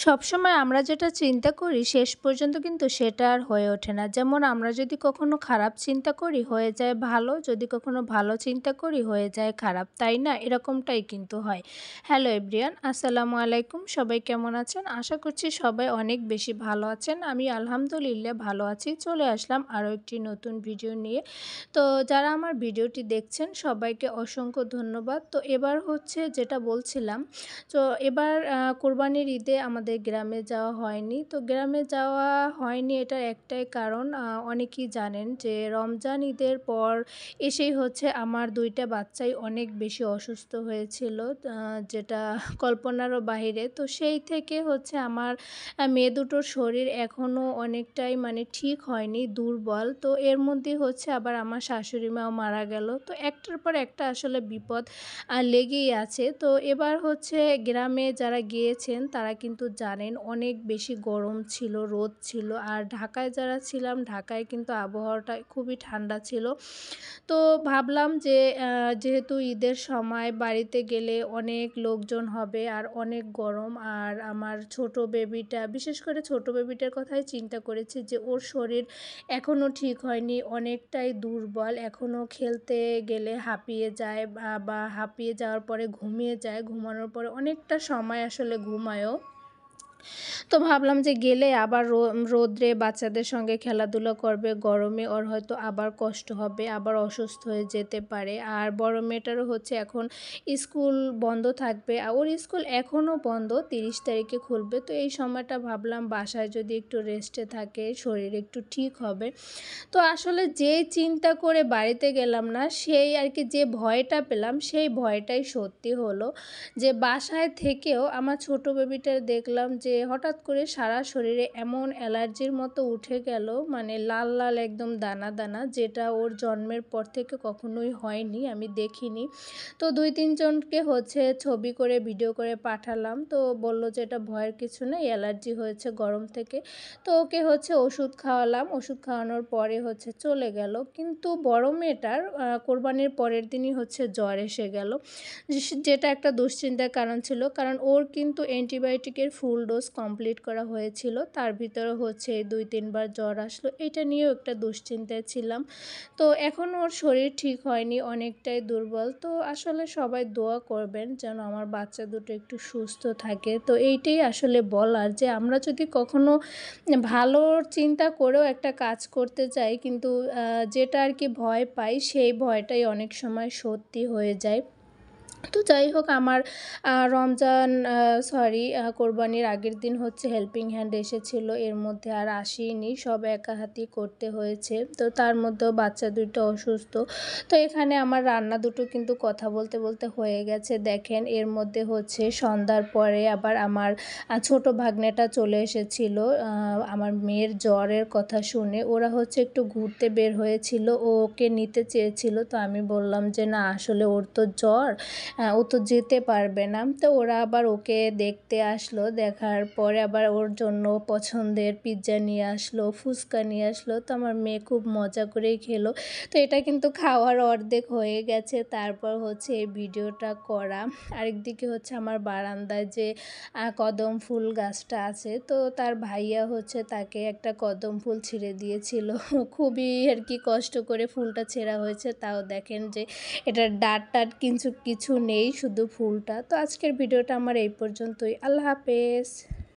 সবসময় আমরা যেটা চিন্তা করি শেষ পর্যন্ত কিন্তু সেটা আর হয়ে ওঠে না। যেমন আমরা যদি কখনো খারাপ চিন্তা করি হয়ে যায় ভালো, যদি কখনো ভালো চিন্তা করি হয়ে যায় খারাপ, তাই না? এরকমটাই কিন্তু হয়। হ্যালো এভরিওয়ান, আসসালামু আলাইকুম। সবাই কেমন আছেন? আশা করছি সবাই অনেক বেশি ভালো আছেন। আমি আলহামদুলিল্লাহ ভালো আছি। চলে আসলাম আরও একটি নতুন ভিডিও নিয়ে। তো যারা আমার ভিডিওটি দেখছেন সবাইকে অসংখ্য ধন্যবাদ। তো এবার হচ্ছে যেটা বলছিলাম, তো এবার কোরবানির ঈদে আমাদের গ্রামে যাওয়া হয়নি। তো গ্রামে যাওয়া হয়নি এটার একটাই কারণ, অনেকেই জানেন যে রমজান ঈদের পর এসেই হচ্ছে আমার ২ টা বাচ্চাই অনেক বেশি অসুস্থ হয়েছিল, যেটা কল্পনারও বাহিরে। তো সেই থেকে হচ্ছে আমার মেয়ে দুটোর শরীর এখনও অনেকটাই মানে ঠিক হয়নি, দুর্বল। তো এর মধ্যে হচ্ছে আবার আমার শাশুড়ি মাও মারা গেল। তো একটার পর একটা আসলে বিপদ লেগেই আছে। তো এবার হচ্ছে গ্রামে যারা গিয়েছেন তারা কিন্তু জানেন অনেক বেশি গরম ছিল, রোদ ছিল। আর ঢাকায় যারা ছিলাম, ঢাকায় কিন্তু আবহাওয়াটা খুবই ঠান্ডা ছিল। তো ভাবলাম যে যেহেতু ঈদের সময় বাড়িতে গেলে অনেক লোকজন হবে আর অনেক গরম, আর আমার ছোট বেবিটা, বিশেষ করে ছোট বেবিটার কথাই চিন্তা করেছি যে ওর শরীর এখনও ঠিক হয়নি, অনেকটাই দুর্বল। এখনও খেলতে গেলে হাঁপিয়ে যায় বা হাঁপিয়ে যাওয়ার পরে ঘুমিয়ে যায়। ঘুমানোর পরে অনেকটা সময় আসলে ঘুমায়ও। তো ভাবলাম যে গেলে আবার রোদ্রে বাচ্চাদের সঙ্গে খেলাধুলা করবে, গরমে ওর হয়তো আবার কষ্ট হবে, আবার অসুস্থ হয়ে যেতে পারে। আর বড় মেয়েটারও হচ্ছে এখন স্কুল বন্ধ থাকবে, আর ওর স্কুল এখনও বন্ধ, 30 তারিখে খুলবে। তো এই সময়টা ভাবলাম বাসায় যদি একটু রেস্টে থাকে শরীর একটু ঠিক হবে। তো আসলে যেই চিন্তা করে বাড়িতে গেলাম না, সেই আর কি যে ভয়টা পেলাম সেই ভয়টাই সত্যি হলো। যে বাসায় থেকেও আমার ছোট বেবিটার দেখলাম যে হঠাৎ করে সারা শরীরে এমন অ্যালার্জির মতো উঠে গেল, মানে লাল লাল একদম দানা দানা, যেটা ওর জন্মের পর থেকে কখনোই হয়নি, আমি দেখিনি। তো 2-3 জনকে হচ্ছে ছবি করে ভিডিও করে পাঠালাম। তো বলল যে এটা ভয়ের কিছু নেই, অ্যালার্জি হয়েছে গরম থেকে। তো ওকে হচ্ছে ওষুধ খাওয়ালাম, ওষুধ খাওয়ানোর পরে হচ্ছে চলে গেল। কিন্তু বড় মেয়েটার কোরবানির পরের দিনই হচ্ছে জ্বর এসে গেল, যেটা একটা দুশ্চিন্তার কারণ ছিল। কারণ ওর কিন্তু অ্যান্টিবায়োটিকের ফুল ডোজ কমপ্লিট করা হয়েছিল, তার ভিতরে হচ্ছে 2-3 বার জ্বর আসলো, এটা নিয়েও একটা দুশ্চিন্তায় ছিলাম। তো এখন ওর শরীর ঠিক হয়নি, অনেকটাই দুর্বল। তো আসলে সবাই দোয়া করবেন যেন আমার বাচ্চা দুটো একটু সুস্থ থাকে। তো এইটাই আসলে বলার, যে আমরা যদি কখনো ভালো চিন্তা করেও একটা কাজ করতে চাই, কিন্তু যেটা আর কি ভয় পাই সেই ভয়টাই অনেক সময় সত্যি হয়ে যায়। তো যাই হোক, আমার রমজান কোরবানির আগের দিন হচ্ছে হেল্পিং হ্যান্ড এসেছিল, এর মধ্যে আর আসেনি, সব একা হাতেই করতে হয়েছে। তো তার মধ্যেও বাচ্চা দুটো অসুস্থ। তো এখানে আমার রান্না দুটো কিন্তু কথা বলতে বলতে হয়ে গেছে। দেখেন, এর মধ্যে হচ্ছে সন্ধ্যার পরে আবার আমার ছোট ভাগ্নেটা চলে এসেছিল। আমার মেয়ের জ্বরের কথা শুনে ওরা হচ্ছে একটু ঘুরতে বের হয়েছিল, ওকে নিতে চেয়েছিল। তো আমি বললাম যে না, আসলে ওর তো জ্বর, ও তো যেতে পারবে না। তো ওরা আবার ওকে দেখতে আসলো, দেখার পরে আবার ওর জন্য পছন্দের পিৎজা নিয়ে আসলো, ফুচকা নিয়ে আসলো। তো আমার মেয়ে খুব মজা করেই খেলো। তো এটা কিন্তু খাওয়ার অর্ধেক হয়ে গেছে, তারপর হচ্ছে এই ভিডিওটা করা। আরেকদিকে হচ্ছে আমার বারান্দায় যে কদম ফুল গাছটা আছে, তো তার ভাইয়া হচ্ছে তাকে একটা কদম ফুল ছিঁড়ে দিয়েছিল। খুবই আর কি কষ্ট করে ফুলটা ছেঁড়া হয়েছে, তাও দেখেন যে এটার ডাঁট টাট কিছু নেই, শুধু ফুলটা। তো আজকের ভিডিওটা আমার এই পর্যন্তই। আল্লাহ হাফেজ।